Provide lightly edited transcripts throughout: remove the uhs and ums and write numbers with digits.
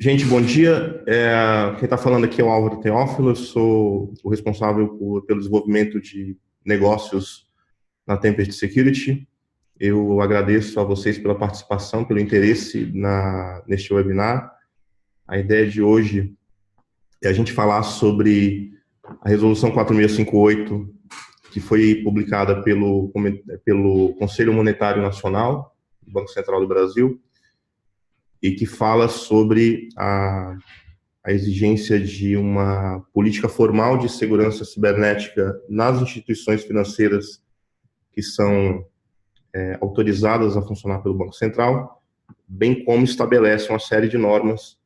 Gente, bom dia. Quem está falando aqui é o Álvaro Teófilo, eu sou o responsável pelo desenvolvimento de negócios na Tempest Security. Eu agradeço a vocês pela participação, pelo interesse neste webinar. A ideia de hoje é a gente falar sobre a Resolução 4658, que foi publicada pelo Conselho Monetário Nacional do Banco Central do Brasil, e que fala sobre a exigência de uma política formal de segurança cibernética nas instituições financeiras que são autorizadas a funcionar pelo Banco Central, bem como estabelece uma série de normas,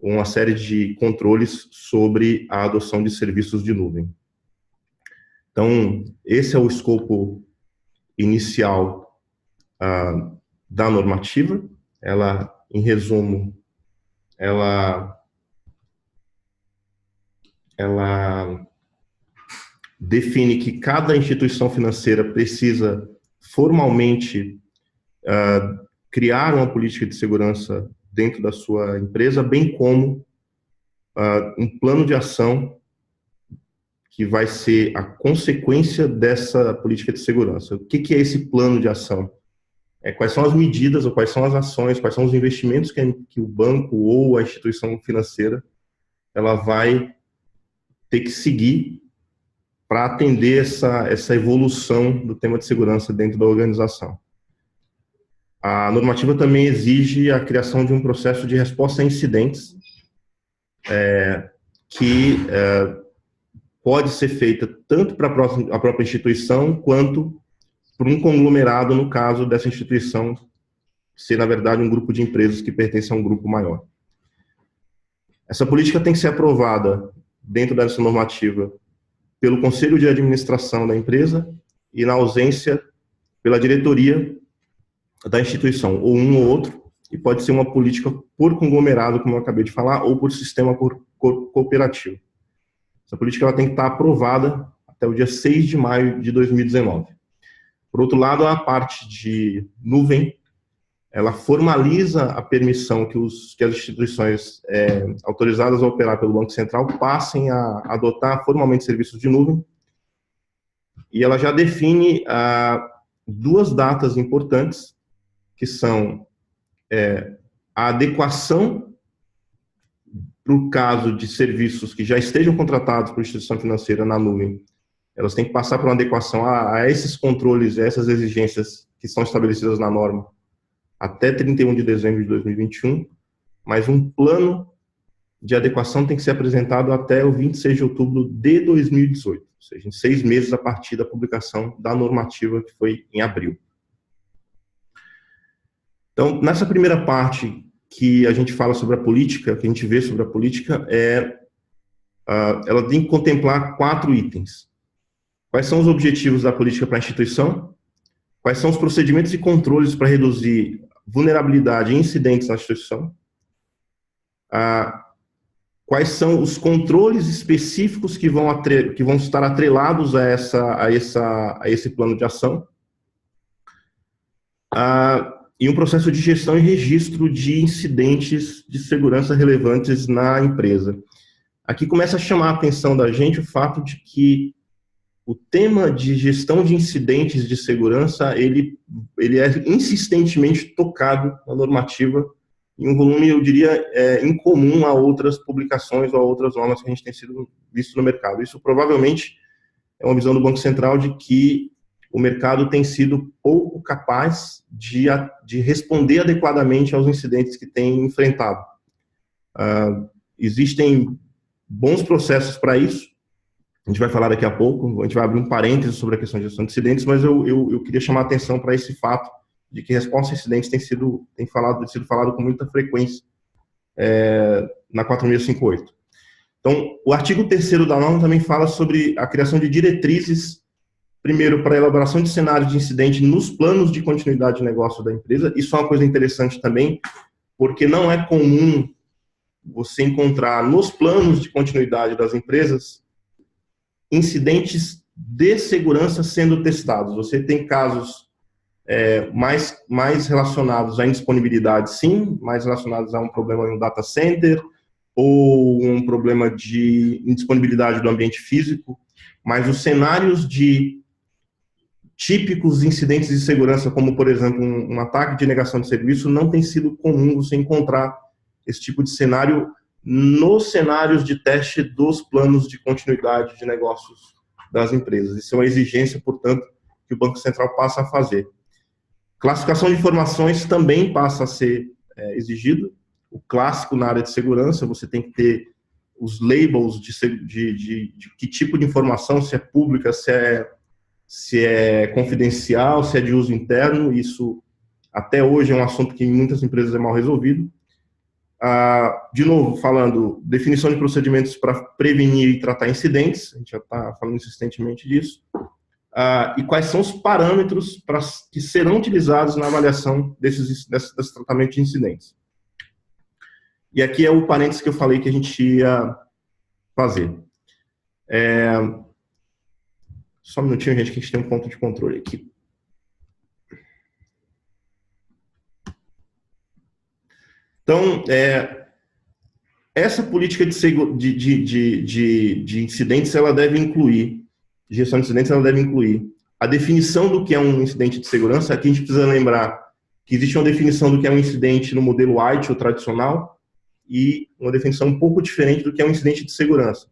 uma série de controles sobre a adoção de serviços de nuvem. Então, esse é o escopo inicial da normativa. Ela, em resumo, ela define que cada instituição financeira precisa formalmente criar uma política de segurança dentro da sua empresa, bem como um plano de ação que vai ser a consequência dessa política de segurança. O que é esse plano de ação? Quais são as medidas, ou quais são as ações, quais são os investimentos que o banco ou a instituição financeira ela vai ter que seguir para atender essa evolução do tema de segurança dentro da organização. A normativa também exige a criação de um processo de resposta a incidentes que pode ser feita tanto para a própria instituição quanto por um conglomerado, no caso dessa instituição ser, na verdade, um grupo de empresas que pertence a um grupo maior. Essa política tem que ser aprovada dentro dessa normativa pelo Conselho de Administração da empresa e, na ausência, pela diretoria da instituição, ou um ou outro, e pode ser uma política por conglomerado, como eu acabei de falar, ou por sistema cooperativo. Essa política ela tem que estar aprovada até o dia 6 de maio de 2019. Por outro lado, a parte de nuvem, ela formaliza a permissão que as instituições autorizadas a operar pelo Banco Central passem a adotar formalmente serviços de nuvem, e ela já define duas datas importantes, que são a adequação para o caso de serviços que já estejam contratados por instituição financeira na nuvem. Elas têm que passar por uma adequação a esses controles, a essas exigências que são estabelecidas na norma até 31 de dezembro de 2021, mas um plano de adequação tem que ser apresentado até o 26 de outubro de 2018, ou seja, em 6 meses a partir da publicação da normativa, que foi em abril. Então, nessa primeira parte que a gente fala sobre a política, que a gente vê sobre a política, ela tem que contemplar 4 itens. Quais são os objetivos da política para a instituição? Quais são os procedimentos e controles para reduzir vulnerabilidade e incidentes na instituição? Quais são os controles específicos que vão estar atrelados a esse plano de ação? E um processo de gestão e registro de incidentes de segurança relevantes na empresa. Aqui começa a chamar a atenção da gente o fato de que o tema de gestão de incidentes de segurança, ele é insistentemente tocado na normativa em um volume, eu diria, incomum a outras publicações ou a outras normas que a gente tem sido visto no mercado. Isso provavelmente é uma visão do Banco Central de que o mercado tem sido pouco capaz de responder adequadamente aos incidentes que tem enfrentado. Existem bons processos para isso. A gente vai falar daqui a pouco, a gente vai abrir um parênteses sobre a questão de gestão de incidentes, mas eu queria chamar a atenção para esse fato de que resposta a incidentes tem sido falado com muita frequência na 4658. Então, o artigo 3º da norma também fala sobre a criação de diretrizes, primeiro, para a elaboração de cenários de incidente nos planos de continuidade de negócio da empresa. Isso é uma coisa interessante também, porque não é comum você encontrar nos planos de continuidade das empresas incidentes de segurança sendo testados. Você tem casos mais relacionados à indisponibilidade, sim, mais relacionados a um problema em um data center, ou um problema de indisponibilidade do ambiente físico, mas os cenários de típicos incidentes de segurança, como, por exemplo, um ataque de negação de serviço, não tem sido comum você encontrar esse tipo de cenário nos cenários de teste dos planos de continuidade de negócios das empresas. Isso é uma exigência, portanto, que o Banco Central passa a fazer. Classificação de informações também passa a ser exigido. O clássico na área de segurança, você tem que ter os labels de que tipo de informação, se é pública, se é confidencial, se é de uso interno. Isso, até hoje, é um assunto que em muitas empresas é mal resolvido. De novo, falando, definição de procedimentos para prevenir e tratar incidentes, a gente já está falando insistentemente disso. E quais são os parâmetros que serão utilizados na avaliação desse tratamento de incidentes. E aqui é o parênteses que eu falei que a gente ia fazer. Só um minutinho, gente, que a gente tem um ponto de controle aqui. Então, essa política de incidentes, ela deve incluir, de gestão de incidentes, ela deve incluir a definição do que é um incidente de segurança. Aqui a gente precisa lembrar que existe uma definição do que é um incidente no modelo ITIL tradicional e uma definição um pouco diferente do que é um incidente de segurança.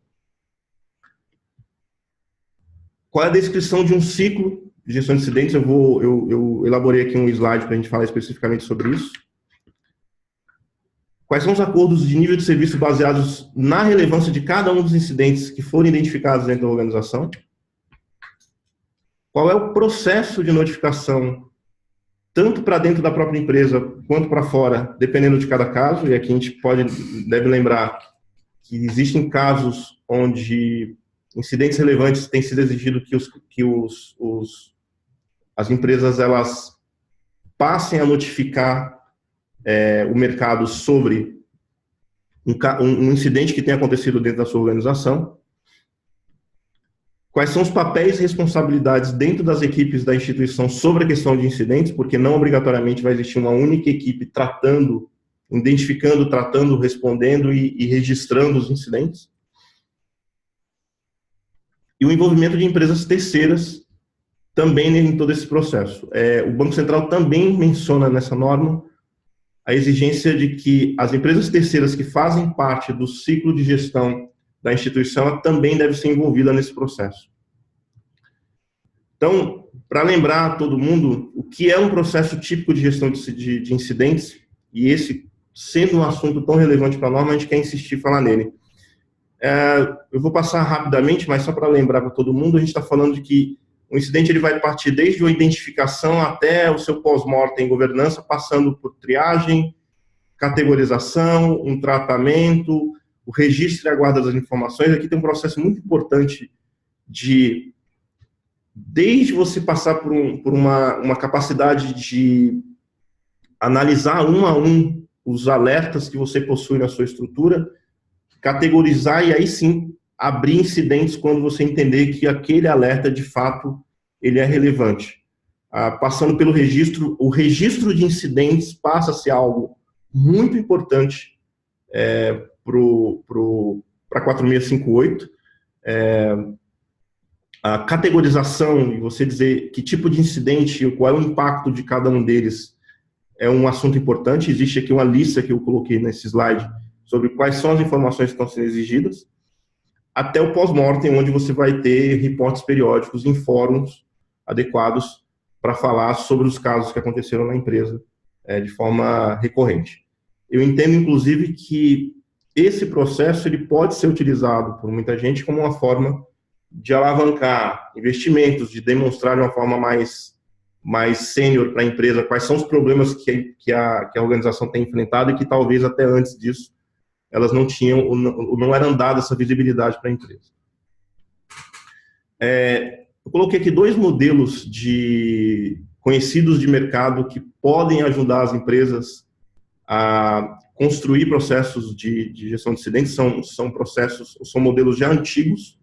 Qual é a descrição de um ciclo de gestão de incidentes? Eu elaborei aqui um slide para a gente falar especificamente sobre isso. Quais são os acordos de nível de serviço baseados na relevância de cada um dos incidentes que forem identificados dentro da organização? Qual é o processo de notificação, tanto para dentro da própria empresa quanto para fora, dependendo de cada caso? E aqui a gente deve lembrar que existem casos onde incidentes relevantes têm sido exigido que as empresas elas passem a notificar o mercado sobre um incidente que tenha acontecido dentro da sua organização. Quais são os papéis e responsabilidades dentro das equipes da instituição sobre a questão de incidentes, porque não obrigatoriamente vai existir uma única equipe tratando, identificando, tratando, respondendo e registrando os incidentes. E o envolvimento de empresas terceiras também em todo esse processo. O Banco Central também menciona nessa norma a exigência de que as empresas terceiras que fazem parte do ciclo de gestão da instituição, ela também deve ser envolvida nesse processo. Então, para lembrar a todo mundo o que é um processo típico de gestão de incidentes, e esse, sendo um assunto tão relevante para a norma, a gente quer insistir em falar nele. Eu vou passar rapidamente, mas só para lembrar para todo mundo, a gente está falando de que o incidente ele vai partir desde a identificação até o seu pós-mortem em governança, passando por triagem, categorização, um tratamento, o registro e a guarda das informações. Aqui tem um processo muito importante desde você passar por uma capacidade de analisar um a um os alertas que você possui na sua estrutura, categorizar e aí sim abrir incidentes quando você entender que aquele alerta, de fato, ele é relevante. Passando pelo registro, o registro de incidentes passa a ser algo muito importante para 4658. A categorização, e você dizer que tipo de incidente, qual é o impacto de cada um deles, é um assunto importante. Existe aqui uma lista que eu coloquei nesse slide sobre quais são as informações que estão sendo exigidas, até o pós-mortem, onde você vai ter reportes periódicos em fóruns adequados para falar sobre os casos que aconteceram na empresa de forma recorrente. Eu entendo, inclusive, que esse processo ele pode ser utilizado por muita gente como uma forma de alavancar investimentos, de demonstrar de uma forma mais sênior para a empresa quais são os problemas que a organização tem enfrentado e que talvez até antes disso elas não tinham, ou não eram dadas essa visibilidade para a empresa. Eu coloquei aqui 2 modelos conhecidos de mercado que podem ajudar as empresas a construir processos de gestão de incidentes. São modelos já antigos,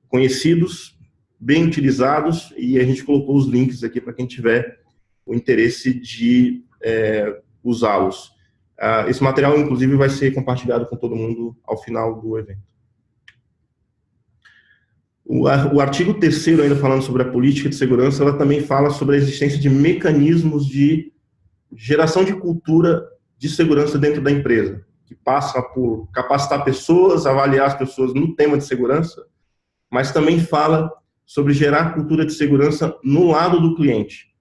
conhecidos, bem utilizados, e a gente colocou os links aqui para quem tiver o interesse de usá-los. Esse material, inclusive, vai ser compartilhado com todo mundo ao final do evento. O artigo 3º, ainda falando sobre a política de segurança, ela também fala sobre a existência de mecanismos de geração de cultura de segurança dentro da empresa, que passa por capacitar pessoas, avaliar as pessoas no tema de segurança, mas também fala sobre gerar cultura de segurança no lado do cliente,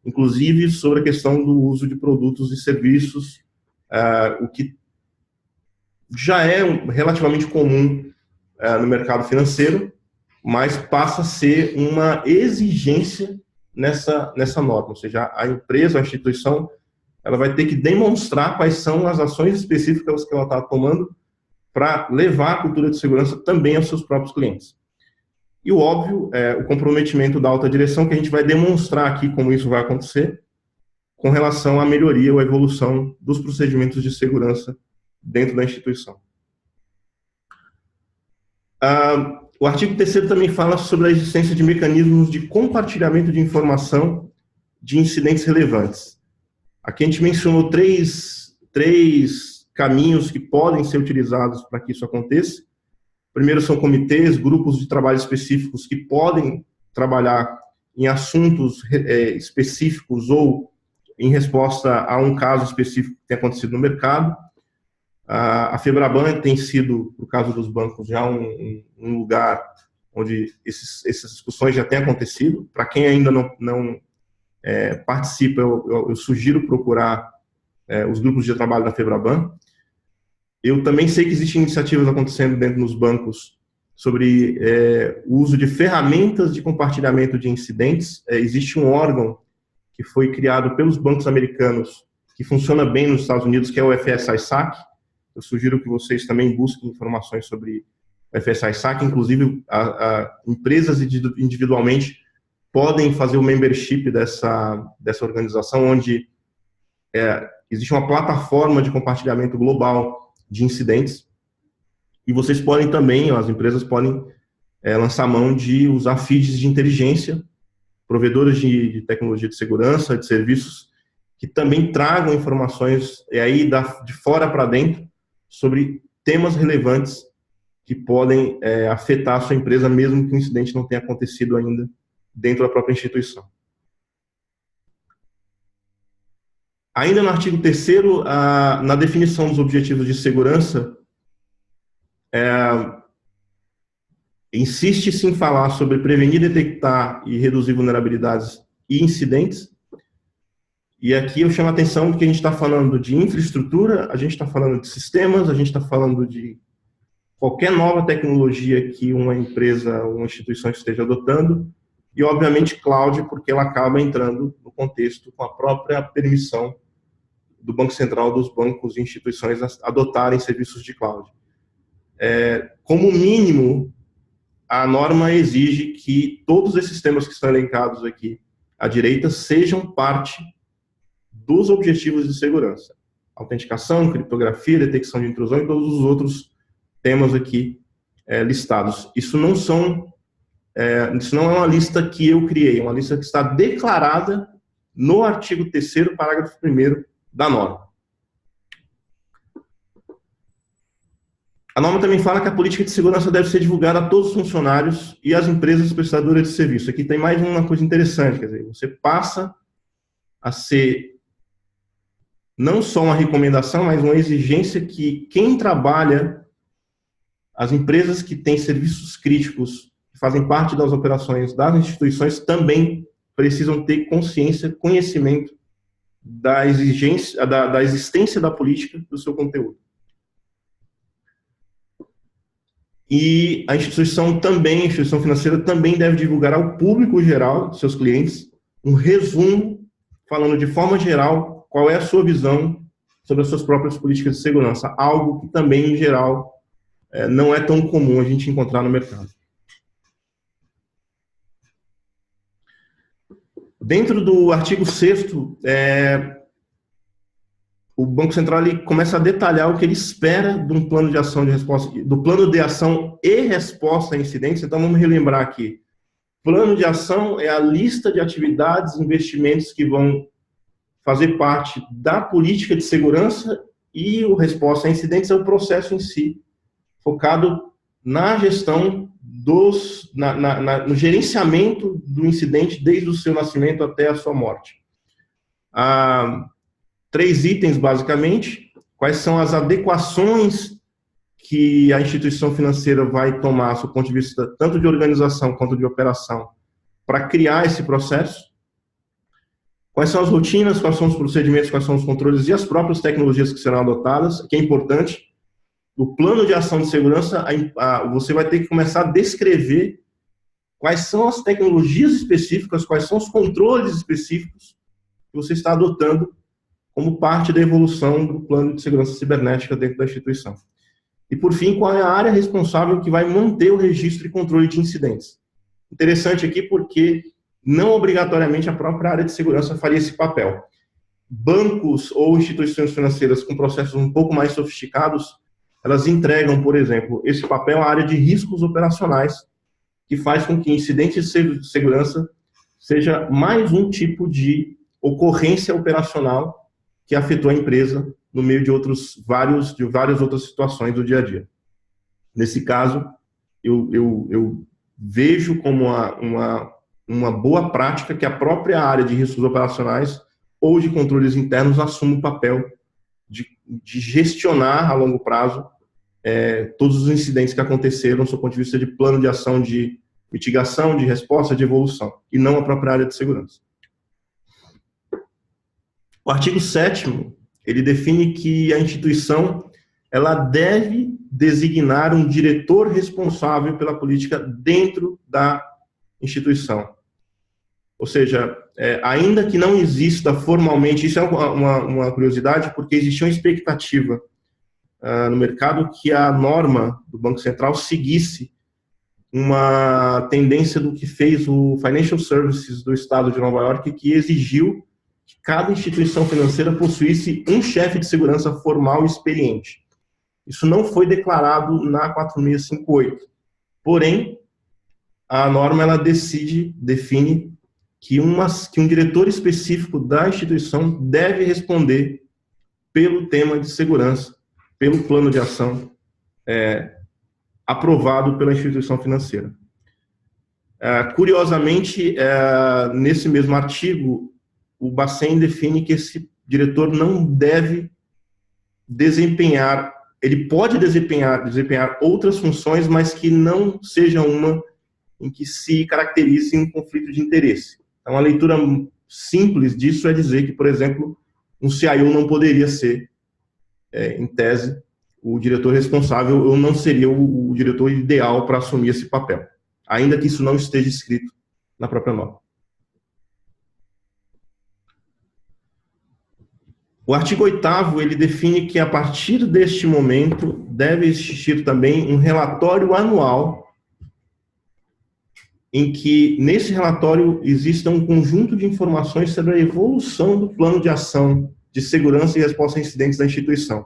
inclusive sobre a questão do uso de produtos e serviços, o que já é relativamente comum no mercado financeiro, mas passa a ser uma exigência nessa norma, ou seja, a empresa, a instituição, ela vai ter que demonstrar quais são as ações específicas que ela está tomando para levar a cultura de segurança também aos seus próprios clientes. E o óbvio é o comprometimento da alta direção, que a gente vai demonstrar aqui como isso vai acontecer, com relação à melhoria ou à evolução dos procedimentos de segurança dentro da instituição. O artigo 3º também fala sobre a existência de mecanismos de compartilhamento de informação de incidentes relevantes. Aqui a gente mencionou três caminhos que podem ser utilizados para que isso aconteça. Primeiro são comitês, grupos de trabalho específicos que podem trabalhar em assuntos específicos ou em resposta a um caso específico que tem acontecido no mercado. A Febraban tem sido, no caso dos bancos, já um lugar onde essas discussões já têm acontecido. Para quem ainda não participa, eu sugiro procurar os grupos de trabalho da Febraban. Eu também sei que existem iniciativas acontecendo dentro dos bancos sobre o uso de ferramentas de compartilhamento de incidentes. Existe um órgão que foi criado pelos bancos americanos, que funciona bem nos Estados Unidos, que é o FS-ISAC. Eu sugiro que vocês também busquem informações sobre o FS-ISAC, inclusive empresas individualmente podem fazer o membership dessa organização, onde existe uma plataforma de compartilhamento global de incidentes, e vocês podem também, as empresas podem lançar mão de usar feeds de inteligência, provedores de tecnologia de segurança, de serviços, que também tragam informações aí de fora para dentro, sobre temas relevantes que podem afetar a sua empresa, mesmo que o incidente não tenha acontecido ainda dentro da própria instituição. Ainda no artigo 3º, na definição dos objetivos de segurança, insiste-se em falar sobre prevenir, detectar e reduzir vulnerabilidades e incidentes. E aqui eu chamo a atenção que a gente está falando de infraestrutura, a gente está falando de sistemas, a gente está falando de qualquer nova tecnologia que uma empresa, uma instituição esteja adotando, e obviamente cloud, porque ela acaba entrando no contexto com a própria permissão do Banco Central, dos bancos e instituições adotarem serviços de cloud. Como mínimo, a norma exige que todos esses temas que estão elencados aqui à direita sejam parte dos objetivos de segurança. Autenticação, criptografia, detecção de intrusão e todos os outros temas aqui listados. Isso não é uma lista que eu criei, é uma lista que está declarada no artigo 3º, parágrafo 1º da norma. A norma também fala que a política de segurança deve ser divulgada a todos os funcionários e às empresas prestadoras de serviço. Aqui tem mais uma coisa interessante, quer dizer, você passa a ser não só uma recomendação, mas uma exigência que quem trabalha, as empresas que têm serviços críticos, que fazem parte das operações das instituições, também precisam ter consciência, conhecimento da exigência, da existência da política do seu conteúdo. E a instituição financeira também deve divulgar ao público geral, seus clientes, um resumo falando de forma geral qual é a sua visão sobre as suas próprias políticas de segurança, algo que também, em geral, não é tão comum a gente encontrar no mercado. Dentro do artigo 6º, o Banco Central ele começa a detalhar o que ele espera de um plano de ação de resposta, do plano de ação e resposta a incidentes. Então, vamos relembrar aqui. plano de ação é a lista de atividades e investimentos que vão fazer parte da política de segurança, e o resposta a incidentes é o processo em si, focado na gestão no gerenciamento do incidente desde o seu nascimento até a sua morte. 3 itens, basicamente: quais são as adequações que a instituição financeira vai tomar, do ponto de vista tanto de organização quanto de operação, para criar esse processo. Quais são as rotinas, quais são os procedimentos, quais são os controles e as próprias tecnologias que serão adotadas, que é importante. O plano de ação de segurança, você vai ter que começar a descrever quais são as tecnologias específicas, quais são os controles específicos que você está adotando como parte da evolução do plano de segurança cibernética dentro da instituição. E, por fim, qual é a área responsável que vai manter o registro e controle de incidentes. Interessante aqui porque não obrigatoriamente a própria área de segurança faria esse papel. Bancos ou instituições financeiras com processos um pouco mais sofisticados, elas entregam, por exemplo, esse papel à área de riscos operacionais, que faz com que incidentes de segurança seja mais um tipo de ocorrência operacional que afetou a empresa no meio de várias outras situações do dia a dia. Nesse caso, eu vejo como uma boa prática que a própria área de riscos operacionais ou de controles internos assuma o papel de gestionar a longo prazo todos os incidentes que aconteceram, do ponto de vista de plano de ação de mitigação, de resposta, de evolução, e não a própria área de segurança. O artigo 7º, ele define que a instituição ela deve designar um diretor responsável pela política dentro da instituição. Ou seja, ainda que não exista formalmente, isso é uma curiosidade, porque existia uma expectativa no mercado que a norma do Banco Central seguisse uma tendência do que fez o Financial Services do estado de Nova York, que exigiu que cada instituição financeira possuísse um chefe de segurança formal e experiente. Isso não foi declarado na 4658. Porém, a norma ela define que um diretor específico da instituição deve responder pelo tema de segurança, pelo plano de ação aprovado pela instituição financeira. Curiosamente, nesse mesmo artigo, o Bacen define que esse diretor não deve desempenhar, ele pode desempenhar outras funções, mas que não seja uma em que se caracterize um conflito de interesse. Então, a leitura simples disso é dizer que, por exemplo, um CIO não poderia ser, em tese, o diretor responsável, ou não seria o diretor ideal para assumir esse papel, ainda que isso não esteja escrito na própria norma. O artigo 8º, ele define que, a partir deste momento, deve existir também um relatório anual em que, nesse relatório, exista um conjunto de informações sobre a evolução do plano de ação de segurança e resposta a incidentes da instituição.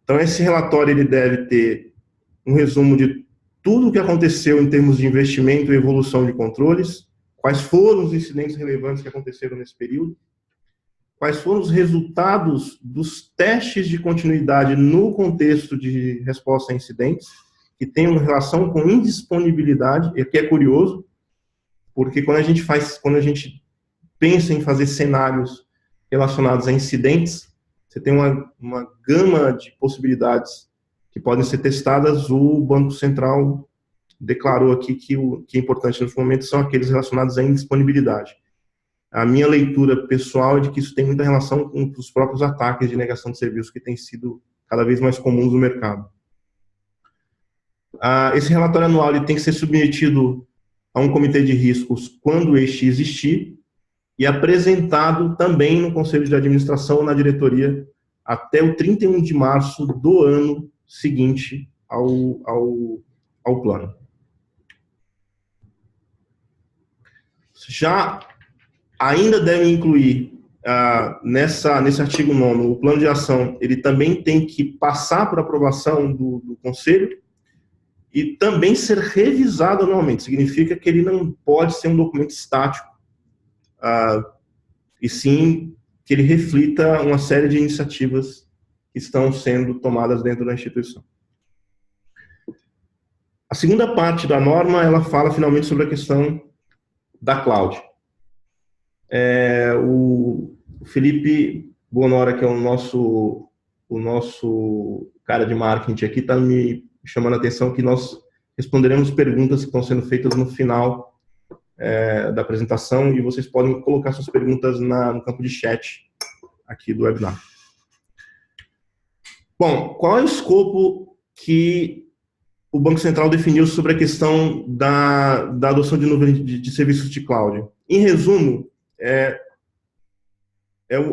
Então, esse relatório ele deve ter um resumo de tudo o que aconteceu em termos de investimento e evolução de controles, quais foram os incidentes relevantes que aconteceram nesse período, quais foram os resultados dos testes de continuidade no contexto de resposta a incidentes, que tem uma relação com indisponibilidade, e aqui é curioso, porque quando a gente pensa em fazer cenários relacionados a incidentes, você tem uma gama de possibilidades que podem ser testadas. O Banco Central declarou aqui que o que é importante nesse momento são aqueles relacionados à indisponibilidade. A minha leitura pessoal é de que isso tem muita relação com os próprios ataques de negação de serviço que têm sido cada vez mais comuns no mercado. Esse relatório anual ele tem que ser submetido a um comitê de riscos quando este existir e apresentado também no Conselho de Administração ou na diretoria até o 31 de março do ano seguinte ao plano. Já ainda deve incluir, nesse artigo 9º, o plano de ação, ele também tem que passar por aprovação do Conselho, e também ser revisado anualmente. Significa que ele não pode ser um documento estático, e sim que ele reflita uma série de iniciativas que estão sendo tomadas dentro da instituição. A segunda parte da norma, ela fala finalmente sobre a questão da cloud. O Felipe Bonora, que é o nosso cara de marketing aqui, está me chamando a atenção que nós responderemos perguntas que estão sendo feitas no final da apresentação, e vocês podem colocar suas perguntas no campo de chat aqui do webinar. Bom, qual é o escopo que o Banco Central definiu sobre a questão da adoção de nuvem de serviços de cloud? Em resumo, é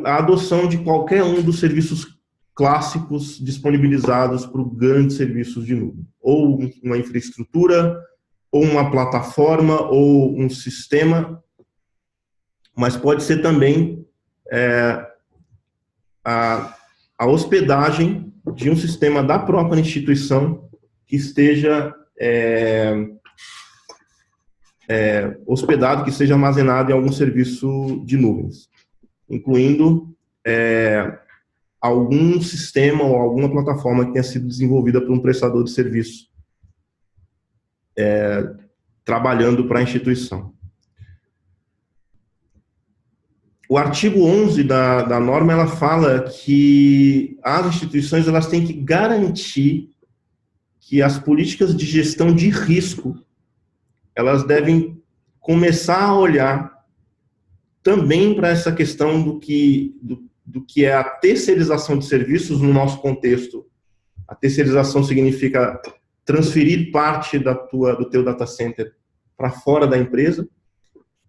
a adoção de qualquer um dos serviços clássicos disponibilizados por grandes serviços de nuvem, ou uma infraestrutura, ou uma plataforma, ou um sistema, mas pode ser também a hospedagem de um sistema da própria instituição que esteja hospedado, que seja armazenado em algum serviço de nuvens, incluindo algum sistema ou alguma plataforma que tenha sido desenvolvida por um prestador de serviço trabalhando para a instituição. O artigo 11 da norma, ela fala que as instituições elas têm que garantir que as políticas de gestão de risco elas devem começar a olhar também para essa questão do que é a terceirização de serviços no nosso contexto. A terceirização significa transferir parte do teu data center para fora da empresa,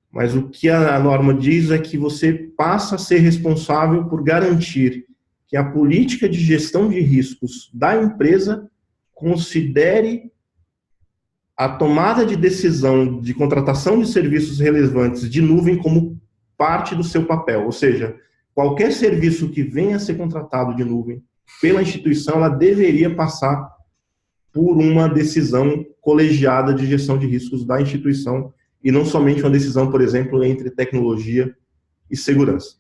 mas o que a norma diz é que você passa a ser responsável por garantir que a política de gestão de riscos da empresa considere a tomada de decisão de contratação de serviços relevantes de nuvem como parte do seu papel, ou seja, qualquer serviço que venha a ser contratado de nuvem pela instituição, ela deveria passar por uma decisão colegiada de gestão de riscos da instituição e não somente uma decisão, por exemplo, entre tecnologia e segurança.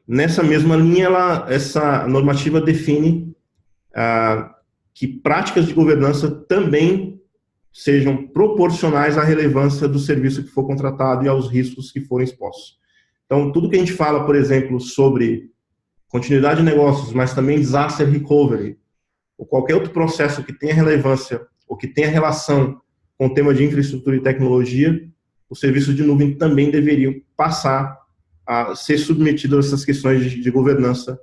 Nessa mesma linha, essa normativa define que práticas de governança também sejam proporcionais à relevância do serviço que for contratado e aos riscos que forem expostos. Então, tudo que a gente fala, por exemplo, sobre continuidade de negócios, mas também disaster recovery, ou qualquer outro processo que tenha relevância ou que tenha relação com o tema de infraestrutura e tecnologia, os serviços de nuvem também deveriam passar a ser submetidos a essas questões de governança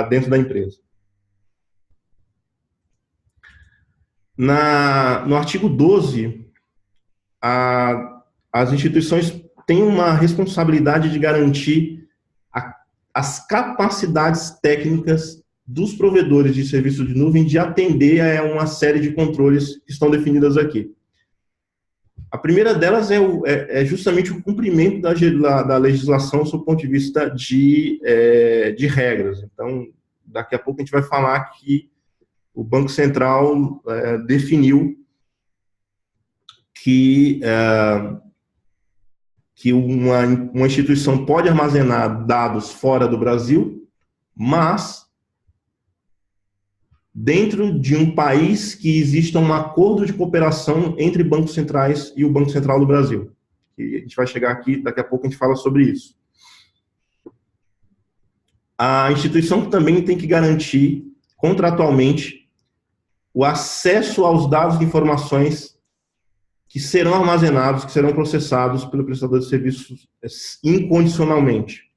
dentro da empresa. No artigo 12, as instituições têm uma responsabilidade de garantir as capacidades técnicas dos provedores de serviços de nuvem de atender a uma série de controles que estão definidas aqui. A primeira delas é justamente o cumprimento da legislação sob o ponto de vista de regras. Então, daqui a pouco a gente vai falar que o Banco Central definiu que uma instituição pode armazenar dados fora do Brasil, mas dentro de um país que exista um acordo de cooperação entre bancos centrais e o Banco Central do Brasil. E a gente vai chegar aqui, daqui a pouco a gente fala sobre isso. A instituição também tem que garantir, contratualmente, o acesso aos dados e informações que serão armazenados, que serão processados pelo prestador de serviços incondicionalmente.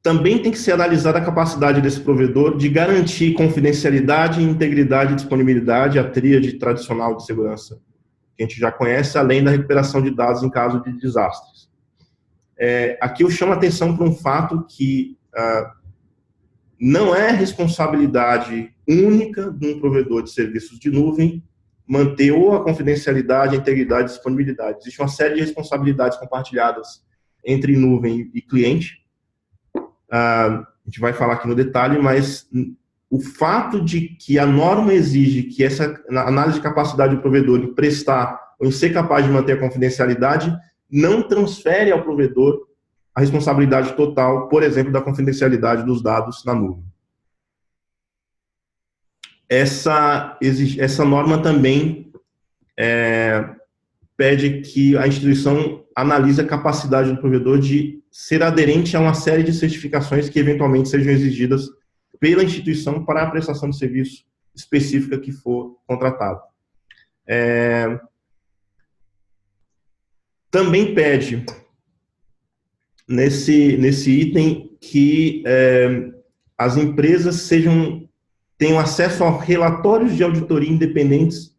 Também tem que ser analisada a capacidade desse provedor de garantir confidencialidade, integridade e disponibilidade, a tríade tradicional de segurança, que a gente já conhece, além da recuperação de dados em caso de desastres. Aqui eu chamo a atenção para um fato que não é responsabilidade única de um provedor de serviços de nuvem manter ou a confidencialidade, a integridade e disponibilidade. Existe uma série de responsabilidades compartilhadas entre nuvem e cliente, a gente vai falar aqui no detalhe, mas o fato de que a norma exige que essa análise de capacidade do provedor em prestar ou em ser capaz de manter a confidencialidade não transfere ao provedor a responsabilidade total, por exemplo, da confidencialidade dos dados na nuvem. Essa norma também pede que a instituição analise a capacidade do provedor de ser aderente a uma série de certificações que eventualmente sejam exigidas pela instituição para a prestação de serviço específica que for contratado. Também pede, nesse item, que as empresas tenham acesso a relatórios de auditoria independentes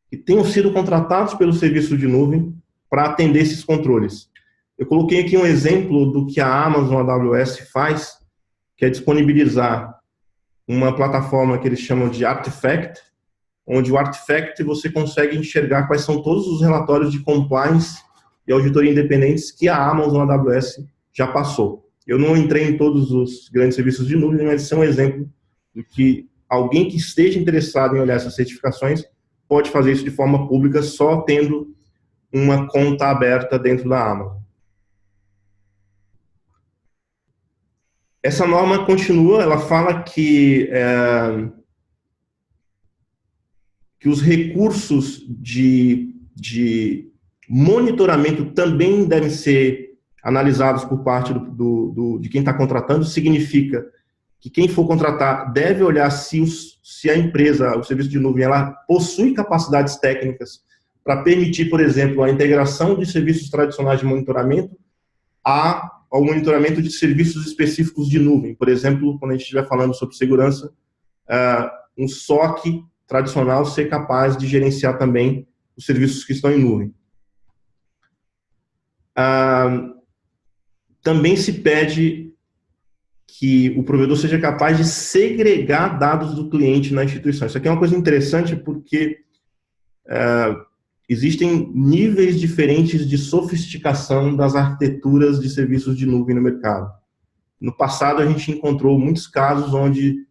que tenham sido contratados pelo serviço de nuvem para atender esses controles. Eu coloquei aqui um exemplo do que a Amazon AWS faz, que é disponibilizar uma plataforma que eles chamam de Artifact, onde o Artifact você consegue enxergar quais são todos os relatórios de compliance e auditoria independentes que a Amazon AWS já passou. Eu não entrei em todos os grandes serviços de nuvem, mas isso é um exemplo de que alguém que esteja interessado em olhar essas certificações pode fazer isso de forma pública só tendo uma conta aberta dentro da Amazon. Essa norma continua, ela fala que os recursos de monitoramento também devem ser analisados por parte de quem está contratando. Significa que quem for contratar deve olhar se a empresa, o serviço de nuvem, ela possui capacidades técnicas para permitir, por exemplo, a integração de serviços tradicionais de monitoramento ao monitoramento de serviços específicos de nuvem. Por exemplo, quando a gente estiver falando sobre segurança, um SOC tradicional ser capaz de gerenciar também os serviços que estão em nuvem. Também se pede que o provedor seja capaz de segregar dados do cliente na instituição. Isso aqui é uma coisa interessante porque existem níveis diferentes de sofisticação das arquiteturas de serviços de nuvem no mercado. No passado, a gente encontrou muitos casos onde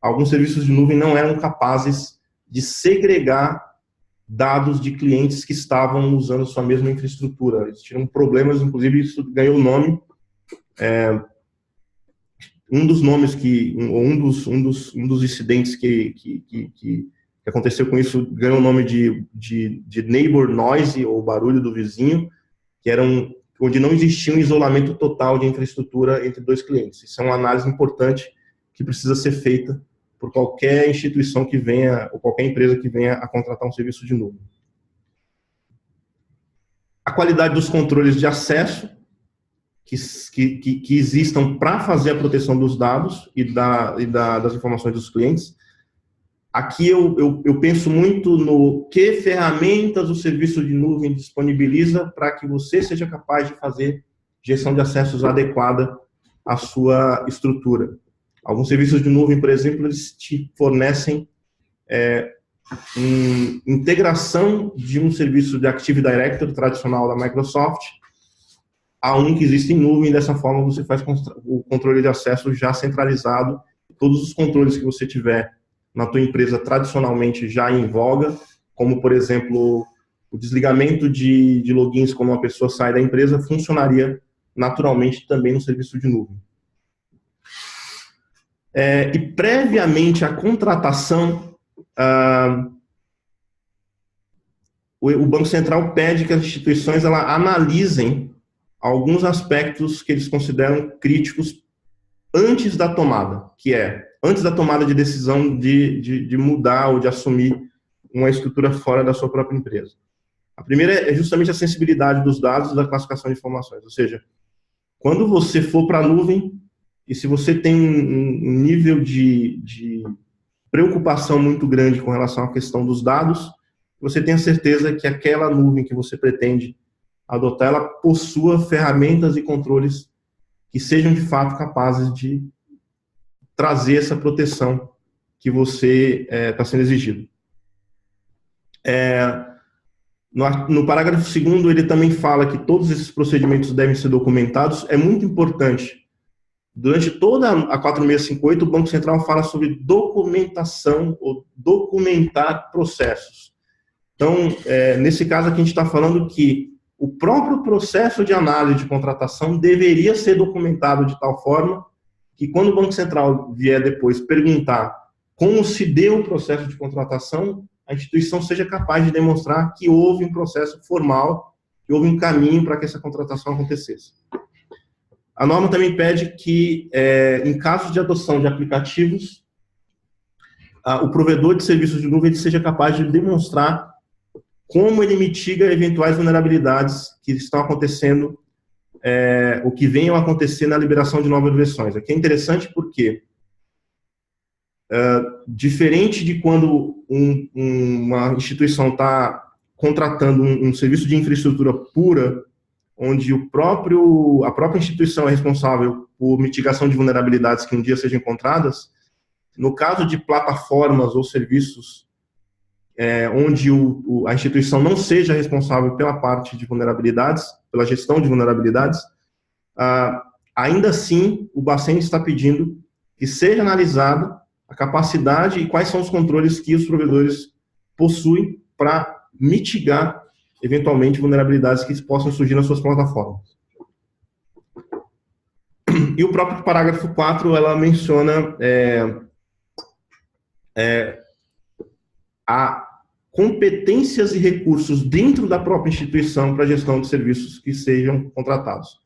alguns serviços de nuvem não eram capazes de segregar dados de clientes que estavam usando sua mesma infraestrutura. Existiram problemas, inclusive isso ganhou o nome. Um dos nomes um dos incidentes que aconteceu com isso ganhou o nome de neighbor noise, ou barulho do vizinho, que era onde não existia um isolamento total de infraestrutura entre dois clientes. Isso é uma análise importante que precisa ser feita por qualquer instituição que venha, ou qualquer empresa que venha a contratar um serviço de nuvem. A qualidade dos controles de acesso que existam para fazer a proteção dos dados e das informações dos clientes. Aqui eu penso muito no que ferramentas o serviço de nuvem disponibiliza para que você seja capaz de fazer gestão de acessos adequada à sua estrutura. Alguns serviços de nuvem, por exemplo, eles te fornecem integração de um serviço de Active Directory tradicional da Microsoft a um que existe em nuvem. Dessa forma, você faz o controle de acesso já centralizado. Todos os controles que você tiver na tua empresa tradicionalmente já em voga, como, por exemplo, o desligamento de logins quando uma pessoa sai da empresa, funcionaria naturalmente também no serviço de nuvem. E previamente à contratação, o Banco Central pede que as instituições analisem alguns aspectos que eles consideram críticos antes da tomada, que é antes da tomada de decisão de mudar ou de assumir uma estrutura fora da sua própria empresa. A primeira é justamente a sensibilidade dos dados e da classificação de informações, ou seja, quando você for para a nuvem, e se você tem um nível de preocupação muito grande com relação à questão dos dados, você tenha certeza que aquela nuvem que você pretende adotar, ela possua ferramentas e controles que sejam de fato capazes de trazer essa proteção que você está sendo exigido. No parágrafo 2º, ele também fala que todos esses procedimentos devem ser documentados. É muito importante Durante toda a 4658, o Banco Central fala sobre documentação ou documentar processos. Então, nesse caso aqui, a gente está falando que o próprio processo de análise de contratação deveria ser documentado de tal forma que, quando o Banco Central vier depois perguntar como se deu o processo de contratação, a instituição seja capaz de demonstrar que houve um processo formal, que houve um caminho para que essa contratação acontecesse. A norma também pede que, em casos de adoção de aplicativos, o provedor de serviços de nuvem seja capaz de demonstrar como ele mitiga eventuais vulnerabilidades que estão acontecendo, ou que venham a acontecer na liberação de novas versões. Aqui é interessante porque, diferente de quando uma instituição está contratando um serviço de infraestrutura pura, onde a própria instituição é responsável por mitigação de vulnerabilidades que um dia sejam encontradas, no caso de plataformas ou serviços onde a instituição não seja responsável pela parte de vulnerabilidades, pela gestão de vulnerabilidades, ainda assim o Bacen está pedindo que seja analisada a capacidade e quais são os controles que os provedores possuem para mitigar, eventualmente, vulnerabilidades que possam surgir nas suas plataformas. E o próprio parágrafo 4, ela menciona a competências e recursos dentro da própria instituição para a gestão de serviços que sejam contratados.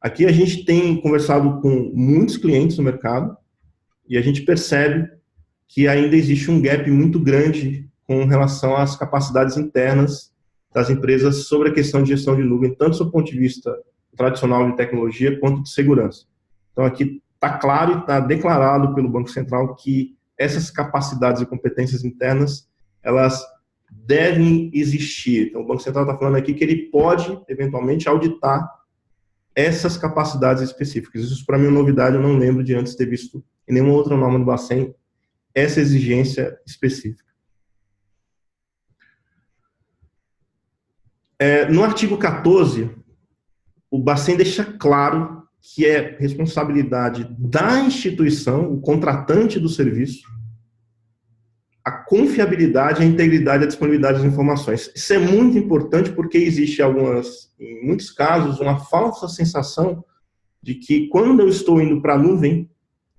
Aqui a gente tem conversado com muitos clientes no mercado e a gente percebe que ainda existe um gap muito grande com relação às capacidades internas das empresas sobre a questão de gestão de nuvem, tanto do ponto de vista tradicional de tecnologia quanto de segurança. Então aqui está claro e está declarado pelo Banco Central que essas capacidades e competências internas, elas devem existir. Então o Banco Central está falando aqui que ele pode, eventualmente, auditar essas capacidades específicas. Isso para mim é uma novidade, eu não lembro de antes ter visto em nenhuma outra norma do Bacen essa exigência específica. No artigo 14, o Bacen deixa claro que é responsabilidade da instituição, o contratante do serviço, a confiabilidade, a integridade e a disponibilidade das informações. Isso é muito importante porque existe em muitos casos, uma falsa sensação de que quando eu estou indo para a nuvem,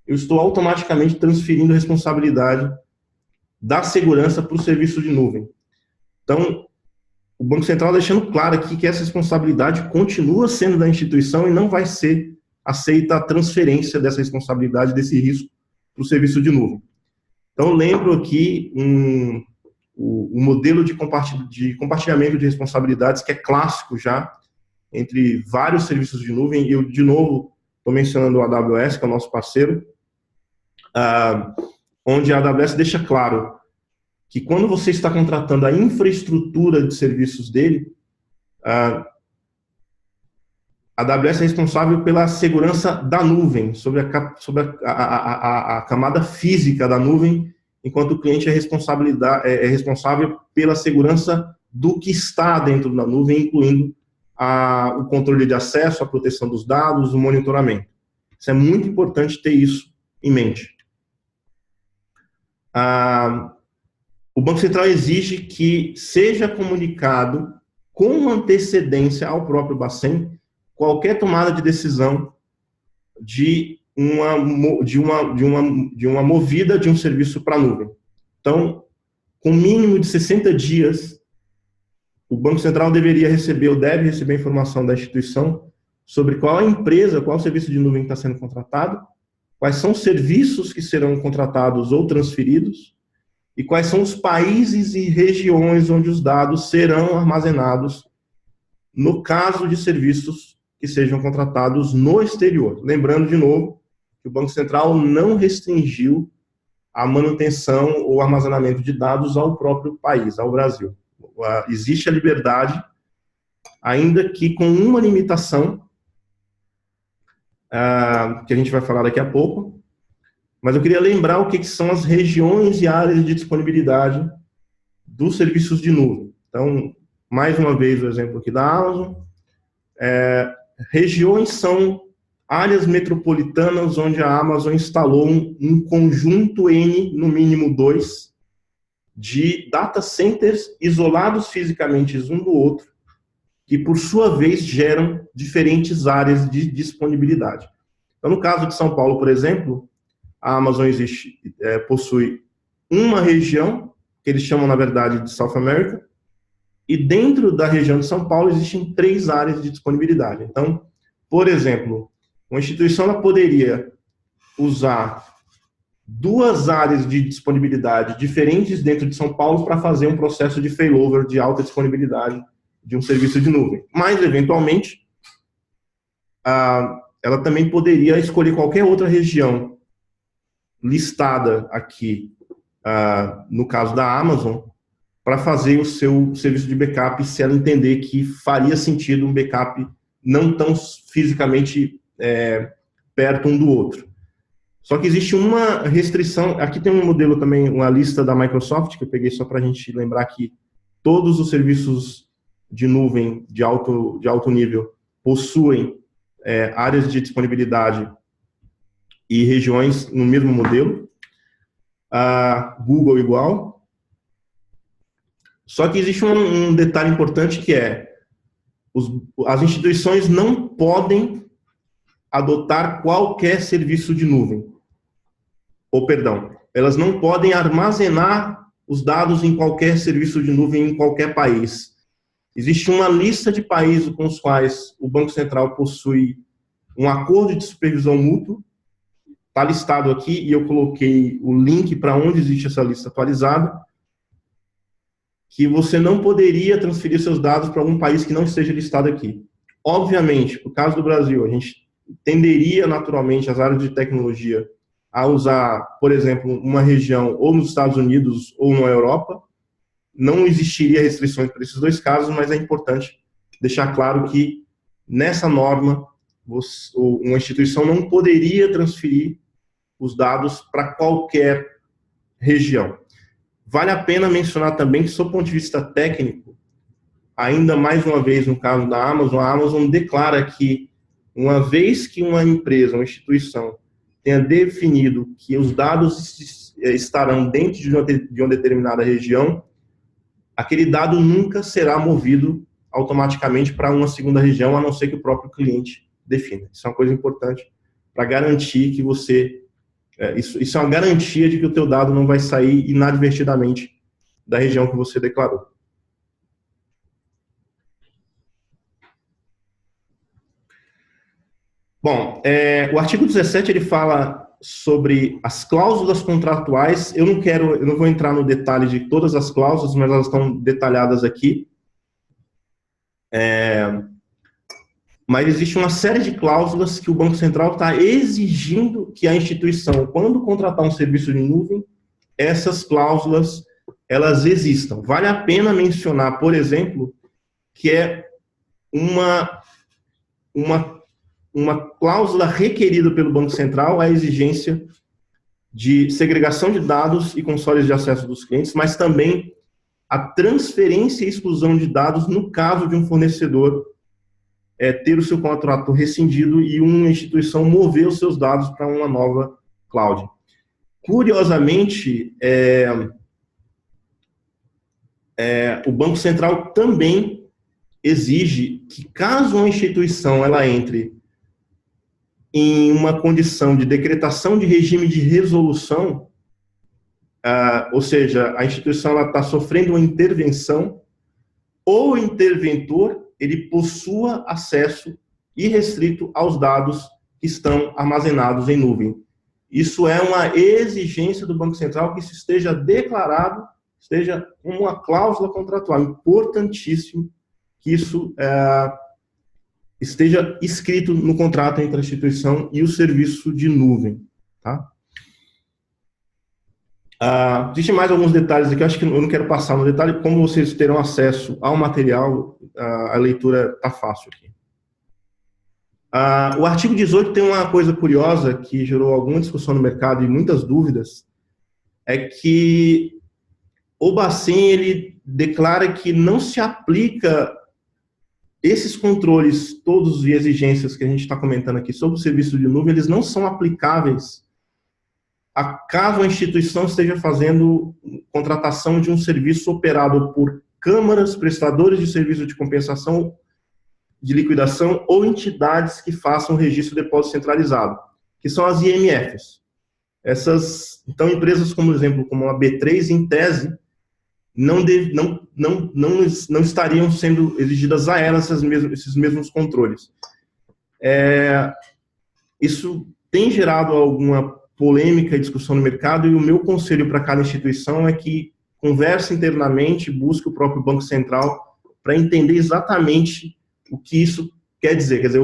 eu estou automaticamente transferindo a responsabilidade da segurança para o serviço de nuvem. Então, o Banco Central deixando claro aqui que essa responsabilidade continua sendo da instituição e não vai ser aceita a transferência dessa responsabilidade, desse risco, para o serviço de nuvem. Então, lembro aqui o modelo de compartilhamento de responsabilidades, que é clássico já, entre vários serviços de nuvem. Eu, de novo, estou mencionando o AWS, que é o nosso parceiro, onde a AWS deixa claro que quando você está contratando a infraestrutura de serviços dele, a AWS é responsável pela segurança da nuvem, sobre a camada física da nuvem, enquanto o cliente é responsável pela segurança do que está dentro da nuvem, incluindo o controle de acesso, a proteção dos dados, o monitoramento. Isso é muito importante ter isso em mente. O Banco Central exige que seja comunicado com antecedência ao próprio Bacen qualquer tomada de decisão de uma movida de um serviço para a nuvem. Então, com mínimo de 60 dias, o Banco Central deveria receber ou deve receber informação da instituição sobre qual a empresa, qual o serviço de nuvem que está sendo contratado, quais são os serviços que serão contratados ou transferidos, e quais são os países e regiões onde os dados serão armazenados no caso de serviços que sejam contratados no exterior. Lembrando, de novo, que o Banco Central não restringiu a manutenção ou armazenamento de dados ao próprio país, ao Brasil. Existe a liberdade, ainda que com uma limitação, que a gente vai falar daqui a pouco, mas eu queria lembrar o que são as regiões e áreas de disponibilidade dos serviços de nuvem. Então, mais uma vez, o exemplo aqui da Amazon. Regiões são áreas metropolitanas onde a Amazon instalou um conjunto N, no mínimo 2, de data centers isolados fisicamente um do outro, que por sua vez geram diferentes áreas de disponibilidade. Então, no caso de São Paulo, por exemplo, a Amazon possui uma região, que eles chamam, na verdade, de South America, e dentro da região de São Paulo existem 3 áreas de disponibilidade. Então, por exemplo, uma instituição ela poderia usar 2 áreas de disponibilidade diferentes dentro de São Paulo para fazer um processo de failover de alta disponibilidade de um serviço de nuvem. Mas, eventualmente, ela também poderia escolher qualquer outra região listada aqui, no caso da Amazon, para fazer o seu serviço de backup, se ela entender que faria sentido um backup não tão fisicamente perto um do outro. Só que existe uma restrição, aqui tem um modelo também, uma lista da Microsoft, que eu peguei só para a gente lembrar que todos os serviços de nuvem de alto nível possuem áreas de disponibilidade e regiões no mesmo modelo. Google igual. Só que existe um detalhe importante que as instituições não podem adotar qualquer serviço de nuvem. Ou, perdão, elas não podem armazenar os dados em qualquer serviço de nuvem em qualquer país. Existe uma lista de países com os quais o Banco Central possui um acordo de supervisão mútuo. Está listado aqui e eu coloquei o link para onde existe essa lista atualizada, que você não poderia transferir seus dados para algum país que não esteja listado aqui. Obviamente, no caso do Brasil, a gente tenderia naturalmente as áreas de tecnologia a usar, por exemplo, uma região ou nos Estados Unidos ou na Europa. Não existiria restrições para esses 2 casos, mas é importante deixar claro que nessa norma uma instituição não poderia transferir os dados para qualquer região. Vale a pena mencionar também que, sob o ponto de vista técnico, ainda mais uma vez no caso da Amazon, a Amazon declara que, uma vez que uma empresa, uma instituição, tenha definido que os dados estarão dentro de uma determinada região, aquele dado nunca será movido automaticamente para uma segunda região, a não ser que o próprio cliente defina. Isso é uma coisa importante para garantir que você... Isso é uma garantia de que o teu dado não vai sair inadvertidamente da região que você declarou. Bom, o artigo 17 ele fala sobre as cláusulas contratuais. Eu não vou entrar no detalhe de todas as cláusulas, mas elas estão detalhadas aqui. Mas existe uma série de cláusulas que o Banco Central está exigindo que a instituição, quando contratar um serviço de nuvem, essas cláusulas, elas existam. Vale a pena mencionar, por exemplo, que é uma cláusula requerida pelo Banco Central, a exigência de segregação de dados e consoles de acesso dos clientes, mas também a transferência e exclusão de dados no caso de um fornecedor ter o seu contrato rescindido e uma instituição mover os seus dados para uma nova cloud. Curiosamente, o Banco Central também exige que, caso uma instituição ela entre em uma condição de decretação de regime de resolução, ou seja, a instituição está sofrendo uma intervenção, ou o interventor ele possua acesso irrestrito aos dados que estão armazenados em nuvem. Isso é uma exigência do Banco Central que isso esteja declarado, esteja uma cláusula contratual. Importantíssimo que isso esteja escrito no contrato entre a instituição e o serviço de nuvem. Tá? Existem mais alguns detalhes aqui, acho que eu não quero passar no detalhe, como vocês terão acesso ao material, a leitura está fácil aqui. O artigo 18 tem uma coisa curiosa que gerou alguma discussão no mercado e muitas dúvidas, é que o Bacen ele declara que não se aplica esses controles todos e exigências que a gente está comentando aqui sobre o serviço de nuvem, eles não são aplicáveis a caso a instituição esteja fazendo contratação de um serviço operado por câmaras, prestadores de serviço de compensação, de liquidação ou entidades que façam registro de depósito centralizado, que são as IMFs. Então, empresas como, por exemplo, como a B3, em tese, não estariam sendo exigidas a elas esses mesmos controles. Isso tem gerado alguma polêmica e discussão no mercado, e o meu conselho para cada instituição é que converse internamente, busque o próprio Banco Central para entender exatamente o que isso quer dizer. Quer dizer,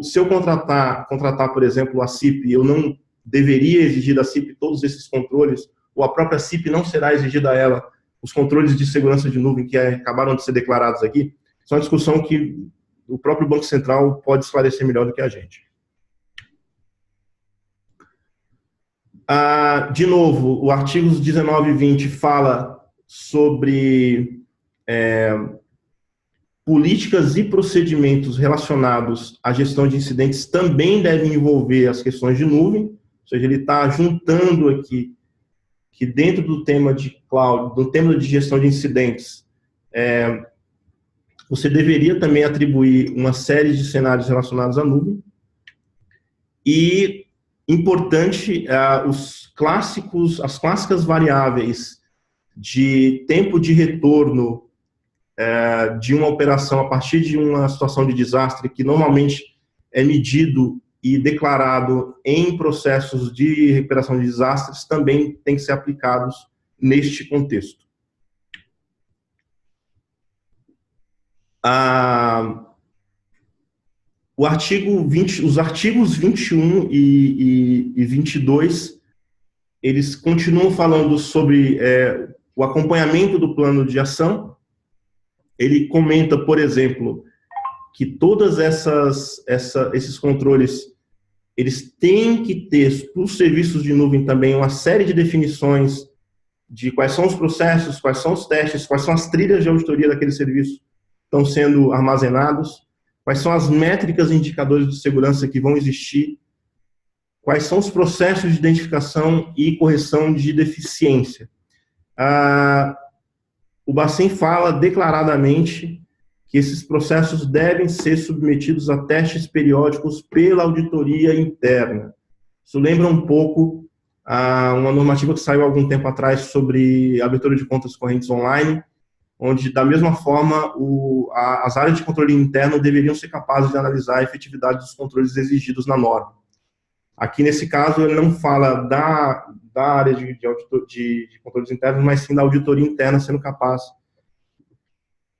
se eu contratar, por exemplo, a CIP, eu não deveria exigir da CIP todos esses controles, ou a própria CIP não será exigida a ela os controles de segurança de nuvem que acabaram de ser declarados aqui. Isso é uma discussão que o próprio Banco Central pode esclarecer melhor do que a gente. De novo, o artigo 19 e 20 fala sobre políticas e procedimentos relacionados à gestão de incidentes também devem envolver as questões de nuvem, ou seja, ele está juntando aqui que dentro do tema de cloud, do tema de gestão de incidentes, você deveria também atribuir uma série de cenários relacionados à nuvem. E importante, as clássicas variáveis de tempo de retorno de uma operação a partir de uma situação de desastre, que normalmente é medido e declarado em processos de recuperação de desastres, também tem que ser aplicados neste contexto. Os artigos 21 e 22, eles continuam falando sobre o acompanhamento do plano de ação. Ele comenta, por exemplo, que todas esses controles, eles têm que ter, para os serviços de nuvem também, uma série de definições de quais são os processos, quais são os testes, quais são as trilhas de auditoria daquele serviço que estão sendo armazenados, quais são as métricas e indicadores de segurança que vão existir, quais são os processos de identificação e correção de deficiência. O Bacen fala declaradamente que esses processos devem ser submetidos a testes periódicos pela auditoria interna. Isso lembra um pouco uma normativa que saiu há algum tempo atrás sobre abertura de contas correntes online, onde, da mesma forma, as áreas de controle interno deveriam ser capazes de analisar a efetividade dos controles exigidos na norma. Aqui, nesse caso, ele não fala da área de controles internos, mas sim da auditoria interna sendo capaz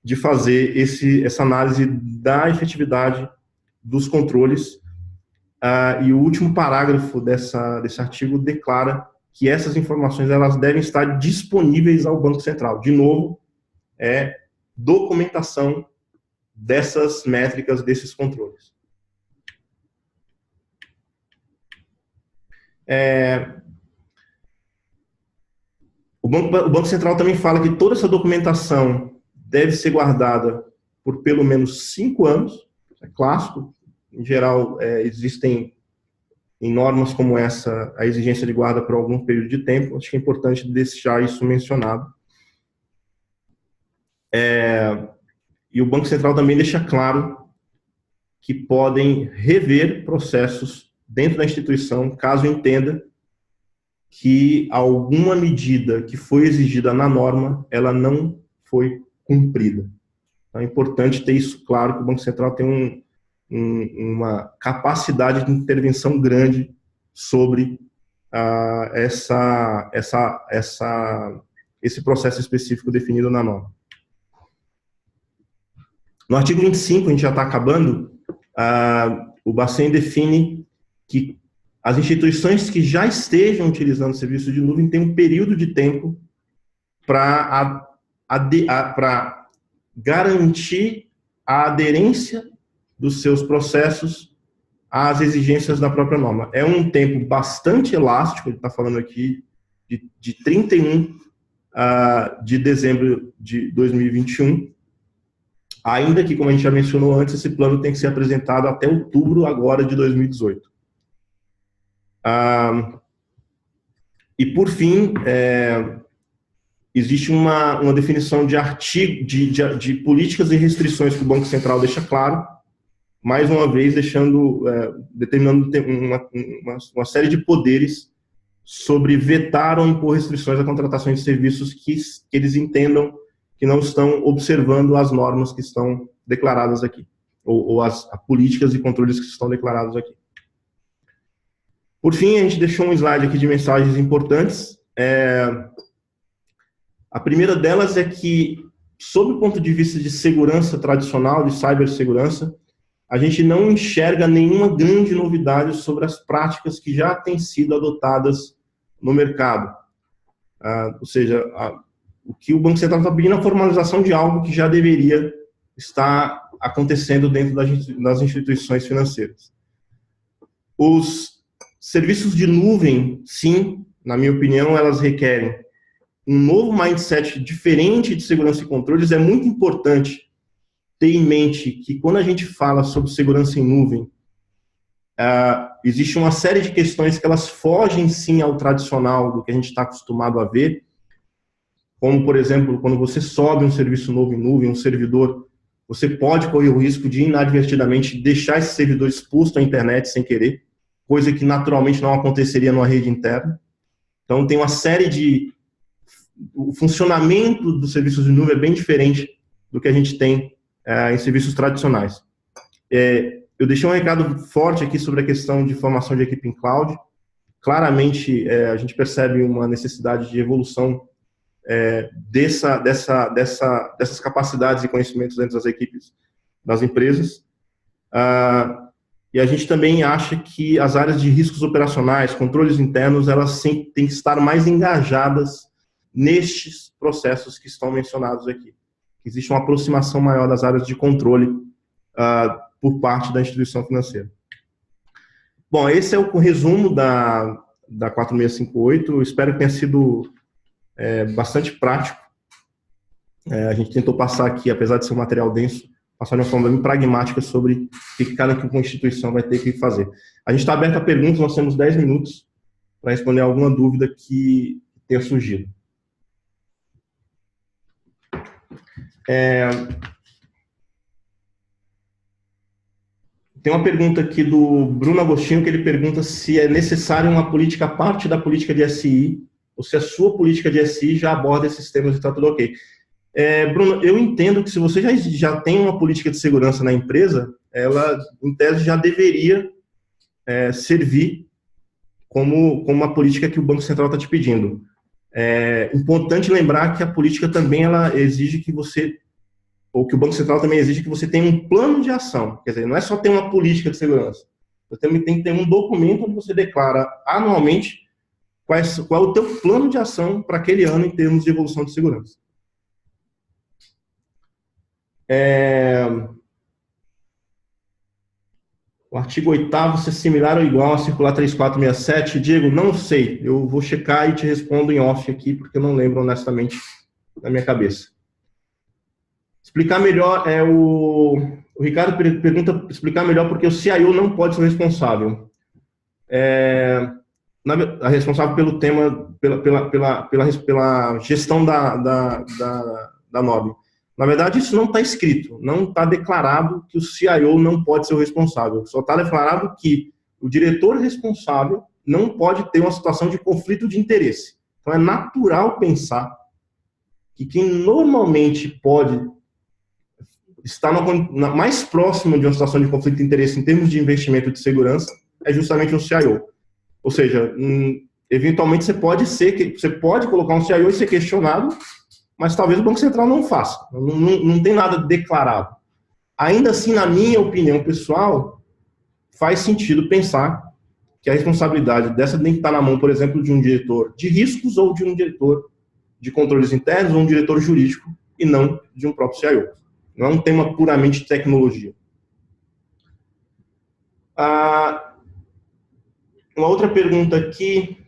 de fazer essa análise da efetividade dos controles. E o último parágrafo desse artigo declara que essas informações elas devem estar disponíveis ao Banco Central. De novo, documentação dessas métricas, desses controles. O Banco Central também fala que toda essa documentação deve ser guardada por pelo menos 5 anos, é clássico. Em geral, existem em normas como essa a exigência de guarda por algum período de tempo. Acho que é importante deixar isso mencionado. E o Banco Central também deixa claro que podem rever processos dentro da instituição, caso entenda que alguma medida que foi exigida na norma, ela não foi cumprida. Então, é importante ter isso claro, que o Banco Central tem uma capacidade de intervenção grande sobre esse processo específico definido na norma. No artigo 25, a gente já está acabando, o Bacen define que as instituições que já estejam utilizando o serviço de nuvem têm um período de tempo para garantir a aderência dos seus processos às exigências da própria norma. É um tempo bastante elástico, ele está falando aqui de 31 de dezembro de 2021, ainda que, como a gente já mencionou antes, esse plano tem que ser apresentado até outubro agora de 2018. E, por fim, existe uma definição de artigo, de políticas e restrições que o Banco Central deixa claro, mais uma vez determinando uma série de poderes sobre vetar ou impor restrições à contratação de serviços que eles entendam que não estão observando as normas que estão declaradas aqui, ou as políticas e controles que estão declarados aqui. Por fim, a gente deixou um slide aqui de mensagens importantes. A primeira delas é que, sob o ponto de vista de segurança tradicional, de cibersegurança, a gente não enxerga nenhuma grande novidade sobre as práticas que já têm sido adotadas no mercado. Ou seja, o que o Banco Central está pedindo é a formalização de algo que já deveria estar acontecendo dentro das instituições financeiras. Os serviços de nuvem, sim, na minha opinião, elas requerem um novo mindset diferente de segurança e controles. É muito importante ter em mente que, quando a gente fala sobre segurança em nuvem, existe uma série de questões que elas fogem, sim, ao tradicional, do que a gente está acostumado a ver, como, por exemplo, quando você sobe um serviço novo em nuvem, um servidor, você pode correr o risco de, inadvertidamente, deixar esse servidor exposto à internet sem querer, coisa que, naturalmente, não aconteceria numa rede interna. Então, tem uma série de... O funcionamento dos serviços de nuvem é bem diferente do que a gente tem em serviços tradicionais. Eu deixei um recado forte aqui sobre a questão de formação de equipe em cloud. Claramente, a gente percebe uma necessidade de evolução dessas capacidades e conhecimentos dentro das equipes das empresas. E a gente também acha que as áreas de riscos operacionais, controles internos, elas têm que estar mais engajadas nestes processos que estão mencionados aqui. Existe uma aproximação maior das áreas de controle por parte da instituição financeira. Bom, esse é o resumo da 4658. Eu espero que tenha sido bastante prático. A gente tentou passar aqui, apesar de ser um material denso, passar de uma forma bem pragmática sobre o que cada instituição vai ter que fazer. A gente está aberto a perguntas, nós temos 10 minutos para responder alguma dúvida que tenha surgido. Tem uma pergunta aqui do Bruno Agostinho, que ele pergunta se é necessário uma política à parte da política de SI, ou se a sua política de SI já aborda esses temas e está tudo ok. Bruno, eu entendo que se você já tem uma política de segurança na empresa, ela, em tese, já deveria servir como uma política que o Banco Central está te pedindo. É importante lembrar que a política também ela exige que você, ou que o Banco Central também exige que você tenha um plano de ação. Quer dizer, não é só ter uma política de segurança. Você também tem que ter um documento onde você declara anualmente qual é o teu plano de ação para aquele ano em termos de evolução de segurança. O artigo 8º, se é similar ou igual a circular 3467, Diego, não sei. Eu vou checar e te respondo em off aqui, porque eu não lembro honestamente na minha cabeça. Explicar melhor, o Ricardo pergunta, explicar melhor porque o CIO não pode ser responsável. Responsável pelo tema, pela gestão da norma. Na verdade, isso não está escrito, não está declarado que o CIO não pode ser o responsável. Só está declarado que o diretor responsável não pode ter uma situação de conflito de interesse. Então, é natural pensar que quem normalmente pode estar mais próximo de uma situação de conflito de interesse em termos de investimento de segurança é justamente um CIO. Ou seja, eventualmente você pode colocar um CIO e ser questionado, mas talvez o Banco Central não faça. Não tem nada declarado. Ainda assim, na minha opinião pessoal, faz sentido pensar que a responsabilidade dessa tem que estar na mão, por exemplo, de um diretor de riscos ou de um diretor de controles internos ou um diretor jurídico e não de um próprio CIO. Não é um tema puramente de tecnologia. Uma outra pergunta aqui.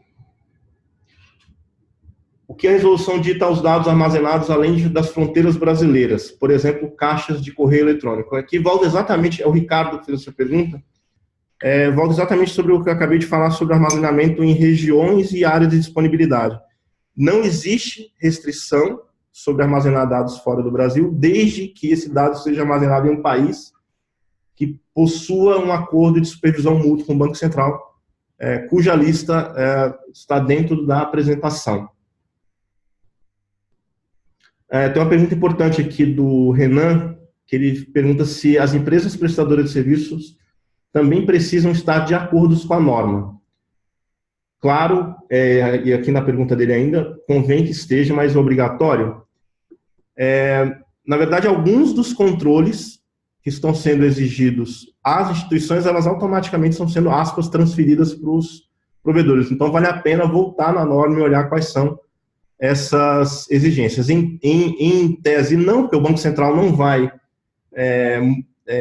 O que a resolução dita aos dados armazenados além das fronteiras brasileiras? Por exemplo, caixas de correio eletrônico. Aqui volta exatamente, é o Ricardo que fez essa pergunta, volta exatamente sobre o que eu acabei de falar sobre armazenamento em regiões e áreas de disponibilidade. Não existe restrição sobre armazenar dados fora do Brasil, desde que esse dado seja armazenado em um país que possua um acordo de supervisão mútua com o Banco Central, cuja lista está dentro da apresentação. Tem uma pergunta importante aqui do Renan, que ele pergunta se as empresas prestadoras de serviços também precisam estar de acordo com a norma. Claro, e aqui na pergunta dele ainda, convém que esteja, mas obrigatório. Na verdade, alguns dos controles que estão sendo exigidos às instituições, elas automaticamente estão sendo, aspas, transferidas para os provedores. Então, vale a pena voltar na norma e olhar quais são essas exigências. Em tese, não, porque o Banco Central não vai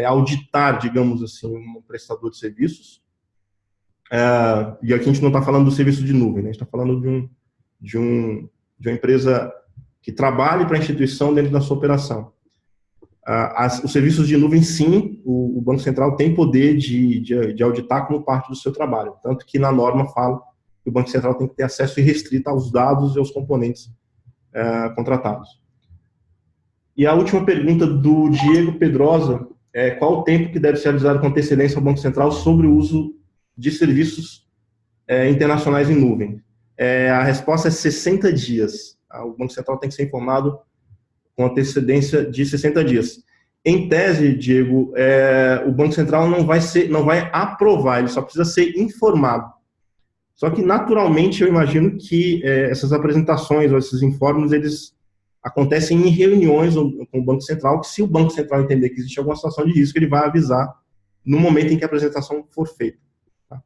auditar, digamos assim, um prestador de serviços. E aqui a gente não está falando do serviço de nuvem, né? A gente está falando de uma empresa que trabalhe para a instituição dentro da sua operação. Os serviços de nuvem, sim, o Banco Central tem poder de auditar como parte do seu trabalho, tanto que na norma fala que o Banco Central tem que ter acesso irrestrito aos dados e aos componentes contratados. E a última pergunta do Diego Pedrosa é qual o tempo que deve ser avisado com antecedência ao Banco Central sobre o uso de serviços internacionais em nuvem? A resposta é 60 dias. O Banco Central tem que ser informado com antecedência de 60 dias. Em tese, Diego, o Banco Central não vai aprovar, ele só precisa ser informado. Só que, naturalmente, eu imagino que essas apresentações ou esses informes, eles acontecem em reuniões com o Banco Central, que se o Banco Central entender que existe alguma situação de risco, ele vai avisar no momento em que a apresentação for feita. Tá?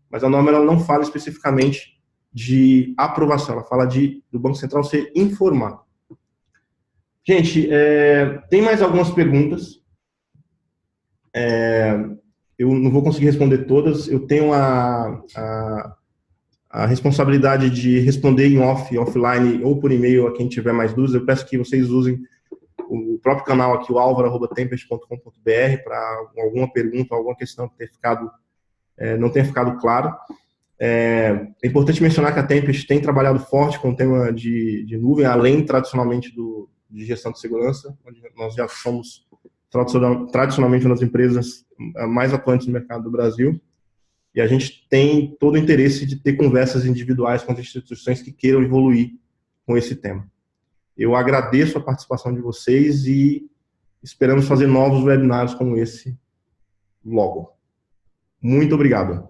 Mas a norma ela não fala especificamente de aprovação, ela fala do Banco Central ser informado. Gente, tem mais algumas perguntas. Eu não vou conseguir responder todas. Eu tenho a responsabilidade de responder em offline ou por e-mail a quem tiver mais dúvidas. Eu peço que vocês usem o próprio canal aqui, o alvaro@tempest.com.br, para alguma pergunta, alguma questão que não tenha ficado claro. É importante mencionar que a Tempest tem trabalhado forte com o tema de nuvem, além tradicionalmente de gestão de segurança, onde nós já somos tradicionalmente uma das empresas mais atuantes no mercado do Brasil. E a gente tem todo o interesse de ter conversas individuais com as instituições que queiram evoluir com esse tema. Eu agradeço a participação de vocês e esperamos fazer novos webinários como esse logo. Muito obrigado.